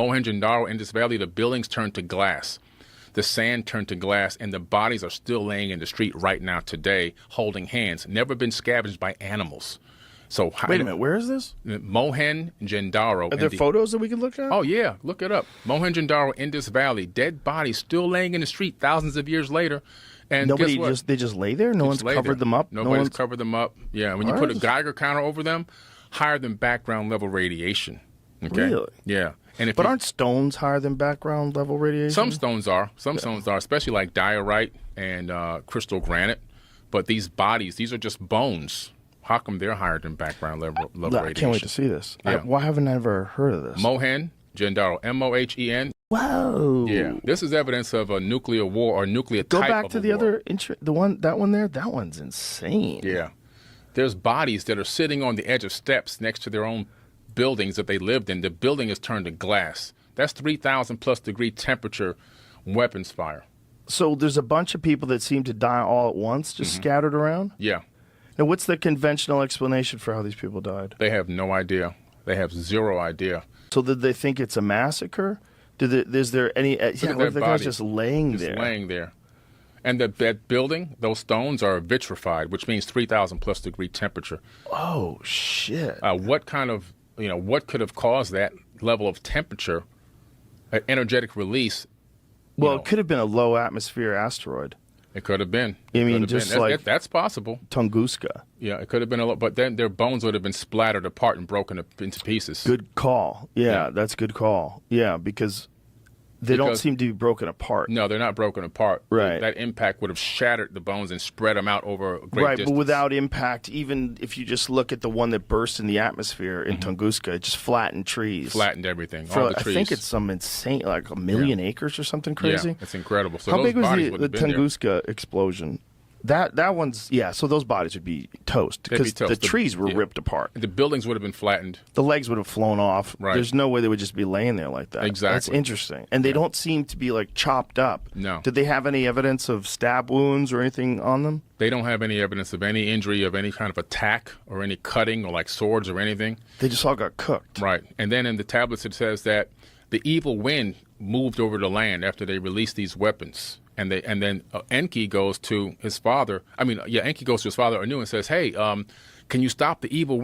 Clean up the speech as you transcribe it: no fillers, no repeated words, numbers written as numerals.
Mohenjo in this valley, the buildings turned to glass. The sand turned to glass, and the bodies are still laying in the street right now today, holding hands, never been scavenged by animals. So wait a minute, where is this? Mohenjo. Are there photos that we can look at? Oh, yeah, look it up. Mohenjo in this valley, dead bodies still laying in the street thousands of years later. And nobody guess what? they just lay there? No one's covered them up? Nobody's covered them up. Yeah, when you put a Geiger counter over them, higher than background level radiation. Okay? Really? Yeah. And but aren't stones higher than background level radiation? Some stones are. Some stones are, especially like diorite and crystal granite. But these bodies, these are just bones. How come they're higher than background level radiation? I can't wait to see this. Yeah. Why haven't I ever heard of this? Mohenjo, Mohen. Whoa. Yeah. This is evidence of a nuclear war or nuclear type of Go back to the war. other, that one there. That one's insane. Yeah. There's bodies that are sitting on the edge of steps next to their own buildings that they lived in. The building is turned to glass. That's 3,000 plus degree temperature weapons fire. So there's a bunch of people that seem to die all at once, just scattered around? Yeah. Now, what's the conventional explanation for how these people died? They have no idea. They have zero idea. So did they think it's a massacre? Is there any... what if the guy's just laying there? Just laying there. And that building, those stones are vitrified, which means 3,000 plus degree temperature. Oh, shit. What could have caused that level of temperature, energetic release? Well, it could have been a low atmosphere asteroid. It could have been. I mean, just like that's possible. Tunguska. Yeah, it could have been a lot, but then their bones would have been splattered apart and broken into pieces. Good call. Yeah, that's a good call. Yeah, because they don't seem to be broken apart. No, they're not broken apart. Right. That impact would have shattered the bones and spread them out over a great distance. But without impact, even if you just look at the one that burst in the atmosphere in Tunguska, it just flattened trees. Flattened everything, all the trees. I think it's some insane, like 1 million acres or something crazy. Yeah, it's incredible. So how those big was bodies the Tunguska explosion? That one's, so those bodies would be toast because the trees were ripped apart. The buildings would have been flattened. The legs would have flown off. Right. There's no way they would just be laying there like that. Exactly. That's interesting. And they don't seem to be like chopped up. No. Did they have any evidence of stab wounds or anything on them? They don't have any evidence of any injury, of any kind of attack or any cutting or like swords or anything. They just all got cooked. Right. And then in the tablets it says that the evil wind moved over the land after they released these weapons. And then Enki goes to his father. Enki goes to his father Anu and says, "Hey, can you stop the evil wind?"